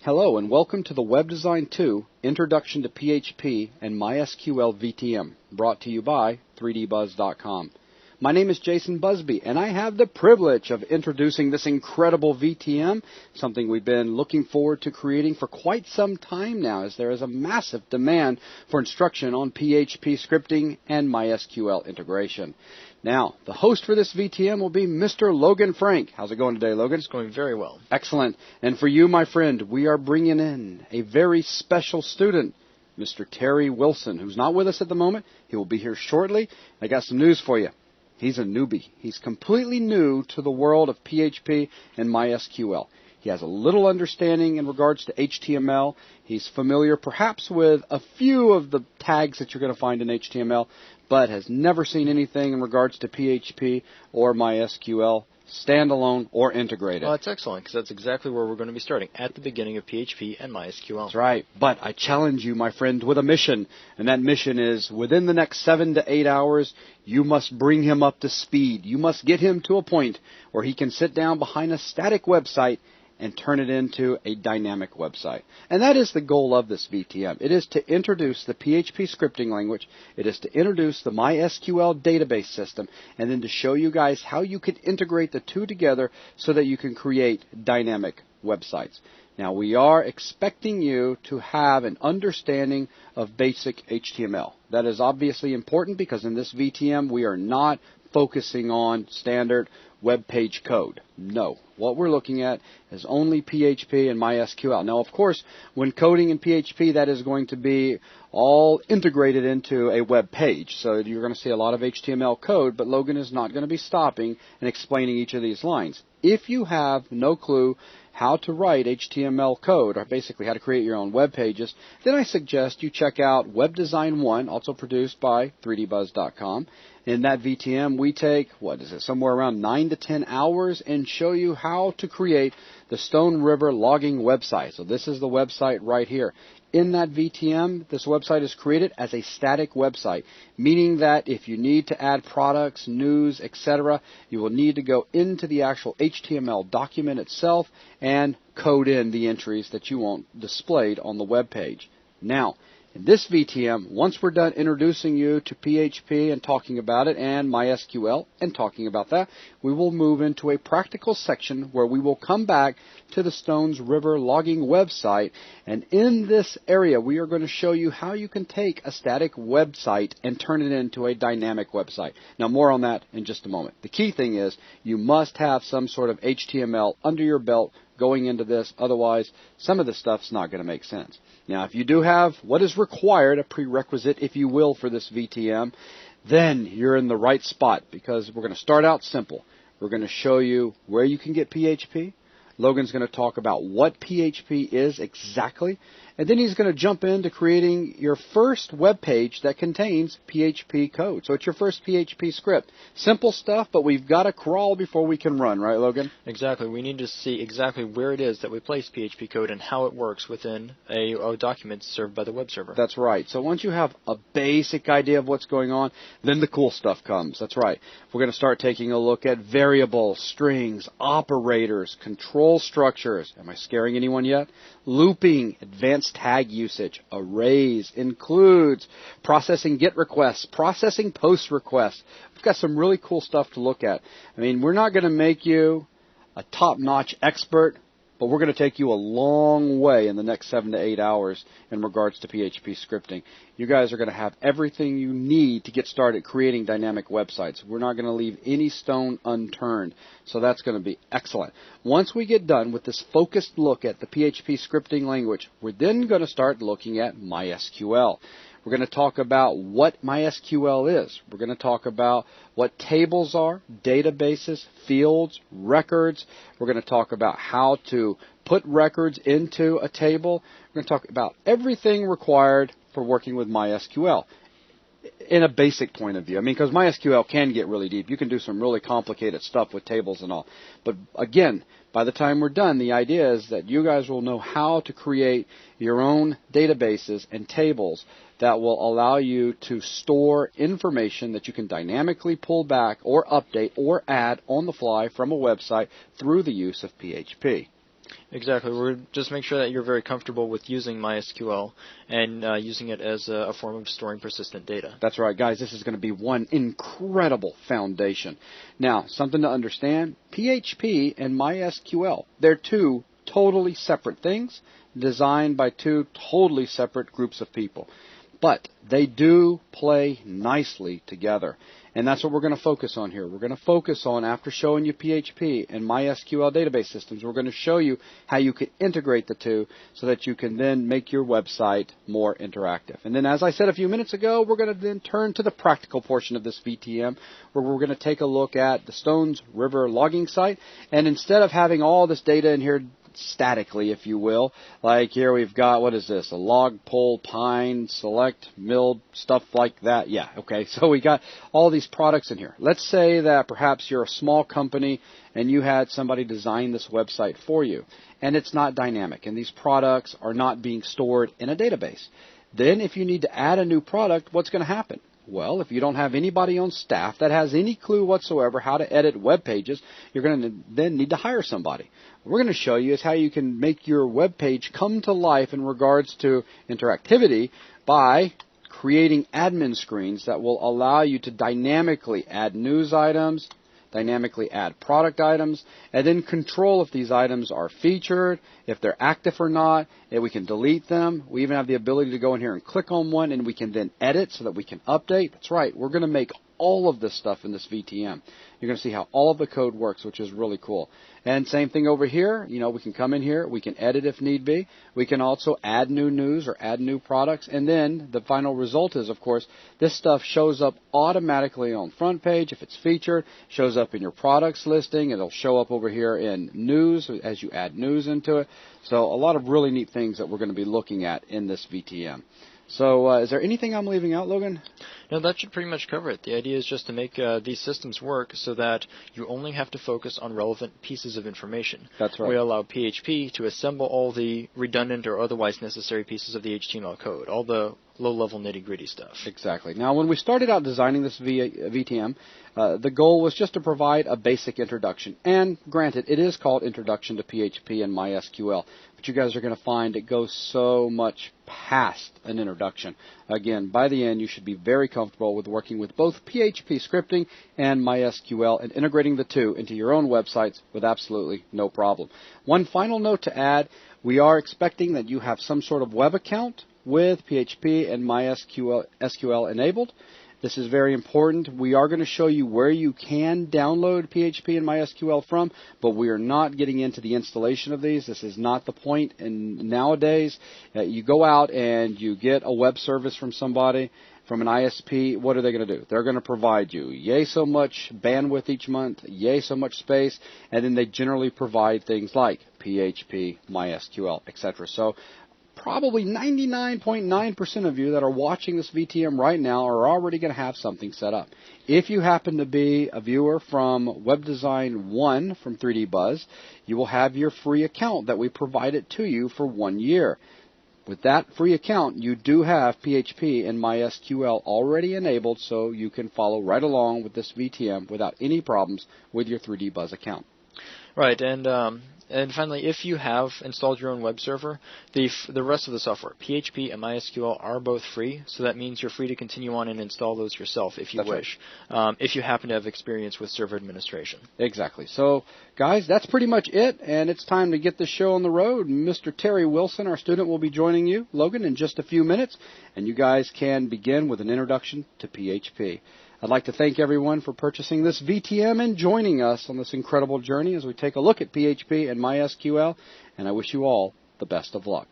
Hello and welcome to the Web Design 2 Introduction to PHP and MySQL VTM, brought to you by 3dbuzz.com. My name is Jason Busby, and I have the privilege of introducing this incredible VTM, something we've been looking forward to creating for quite some time now, as there is a massive demand for instruction on PHP scripting and MySQL integration. Now, the host for this VTM will be Mr. Logan Frank. How's it going today, Logan? It's going very well. Excellent. And for you, my friend, we are bringing in a very special student, Mr. Terry Wilson, who's not with us at the moment. He will be here shortly. I got some news for you. He's a newbie. He's completely new to the world of PHP and MySQL. He has a little understanding in regards to HTML. He's familiar perhaps with a few of the tags that you're going to find in HTML, but has never seen anything in regards to PHP or MySQL, standalone or integrated. Well, that's excellent, because that's exactly where we're going to be starting, at the beginning of PHP and MySQL. That's right. But I challenge you, my friend, with a mission, and that mission is within the next 7 to 8 hours, you must bring him up to speed. You must get him to a point where he can sit down behind a static website and turn it into a dynamic website. And that is the goal of this VTM. It is to introduce the PHP scripting language. It is to introduce the MySQL database system, and then to show you guys how you can integrate the two together so that you can create dynamic websites. Now, we are expecting you to have an understanding of basic HTML. That is obviously important because in this VTM we are not focusing on standard web page code. No. What we're looking at is only PHP and MySQL. Now, of course, when coding in PHP, that is going to be all integrated into a web page. So you're going to see a lot of HTML code, but Logan is not going to be stopping and explaining each of these lines. If you have no clue how to write HTML code, or basically how to create your own web pages, then I suggest you check out Web Design 1, also produced by 3dbuzz.com. In that VTM, we take, somewhere around 9 to 10 hours and show you how to create the Stone River logging website. So this is the website right here. In that VTM, this website is created as a static website, meaning that if you need to add products, news, etc., you will need to go into the actual HTML document itself and code in the entries that you want displayed on the web page. Now, in this VTM, once we're done introducing you to PHP and talking about it, and MySQL and talking about that, we will move into a practical section where we will come back to the Stones River logging website. And in this area, we are going to show you how you can take a static website and turn it into a dynamic website. Now, more on that in just a moment. The key thing is you must have some sort of HTML under your belt going into this. Otherwise, some of this stuff's not going to make sense. Now, if you do have what is required, a prerequisite, if you will, for this VTM, then you're in the right spot, because we're going to start out simple. We're going to show you where you can get PHP. Logan's going to talk about what PHP is exactly, and then he's going to jump into creating your first web page that contains PHP code. So it's your first PHP script. Simple stuff, but we've got to crawl before we can run, right, Logan? Exactly. We need to see exactly where it is that we place PHP code and how it works within a document served by the web server. That's right. So once you have a basic idea of what's going on, then the cool stuff comes. That's right. We're going to start taking a look at variables, strings, operators, control structures. Am I scaring anyone yet? Looping, advanced tag usage, arrays, includes, processing GET requests, processing POST requests. We've got some really cool stuff to look at. I mean, we're not going to make you a top-notch expert, but we're going to take you a long way in the next 7 to 8 hours in regards to PHP scripting. You guys are going to have everything you need to get started creating dynamic websites. We're not going to leave any stone unturned, so that's going to be excellent. Once we get done with this focused look at the PHP scripting language, we're then going to start looking at MySQL. We're going to talk about what MySQL is. We're going to talk about what tables are, databases, fields, records. We're going to talk about how to put records into a table. We're going to talk about everything required for working with MySQL in a basic point of view. I mean, because MySQL can get really deep. You can do some really complicated stuff with tables and all. But again, by the time we're done, the idea is that you guys will know how to create your own databases and tables that will allow you to store information that you can dynamically pull back or update or add on the fly from a website through the use of PHP. Exactly. We're just make sure that you're very comfortable with using MySQL and using it as a form of storing persistent data. That's right, guys. This is going to be one incredible foundation. Now, something to understand, PHP and MySQL, they're two totally separate things designed by two totally separate groups of people. But they do play nicely together. And that's what we're going to focus on here. We're going to focus on, after showing you PHP and MySQL database systems, we're going to show you how you can integrate the two so that you can then make your website more interactive. And then, as I said a few minutes ago, we're going to then turn to the practical portion of this VTM, where we're going to take a look at the Stones River logging site. And instead of having all this data in here statically, if you will, like here we've got, what is this, a log, pull, pine, select, milled, stuff like that. Yeah, okay, so we got all these products in here. Let's say that perhaps you're a small company and you had somebody design this website for you, and it's not dynamic, and these products are not being stored in a database. Then if you need to add a new product, what's going to happen? Well, if you don't have anybody on staff that has any clue whatsoever how to edit web pages, you're going to then need to hire somebody. What we're going to show you is how you can make your web page come to life in regards to interactivity by creating admin screens that will allow you to dynamically add news items, dynamically add product items, and then control if these items are featured, if they're active or not, and we can delete them. We even have the ability to go in here and click on one, and we can then edit so that we can update. That's right, we're going to make all of this stuff in this VTM. You're going to see how all of the code works, which is really cool. And same thing over here. You know, we can come in here, we can edit if need be. We can also add new news or add new products. And then the final result is, of course, this stuff shows up automatically on front page. If it's featured, shows up in your products listing. It'll show up over here in news as you add news into it. So a lot of really neat things that we're going to be looking at in this VTM. So is there anything I'm leaving out, Logan? No, that should pretty much cover it. The idea is just to make these systems work so that you only have to focus on relevant pieces of information. That's right. We allow PHP to assemble all the redundant or otherwise necessary pieces of the HTML code, all the low-level nitty-gritty stuff. Exactly. Now, when we started out designing this VTM, the goal was just to provide a basic introduction. And granted, it is called Introduction to PHP and MySQL. But you guys are going to find it goes so much past an introduction. Again, by the end, you should be very comfortable with working with both PHP scripting and MySQL and integrating the two into your own websites with absolutely no problem. One final note to add, we are expecting that you have some sort of web account with PHP and MySQL enabled. This is very important. We are going to show you where you can download PHP and MySQL from, but we are not getting into the installation of these. This is not the point. And nowadays, you go out and you get a web service from somebody, from an ISP. What are they going to do? They're going to provide you yay so much bandwidth each month, yay so much space, and then they generally provide things like PHP, MySQL, etc. So probably 99.9% of you that are watching this VTM right now are already going to have something set up. If you happen to be a viewer from Web Design 1 from 3D Buzz, you will have your free account that we provided to you for 1 year. With that free account, you do have PHP and MySQL already enabled, so you can follow right along with this VTM without any problems with your 3D Buzz account. Right, and finally, if you have installed your own web server, the rest of the software, PHP and MySQL, are both free, so that means you're free to continue on and install those yourself if you wish, if you happen to have experience with server administration. Exactly. So, guys, that's pretty much it, and it's time to get this show on the road. Mr. Terry Wilson, our student, will be joining you, Logan, in just a few minutes, and you guys can begin with an introduction to PHP. I'd like to thank everyone for purchasing this VTM and joining us on this incredible journey as we take a look at PHP and MySQL, and I wish you all the best of luck.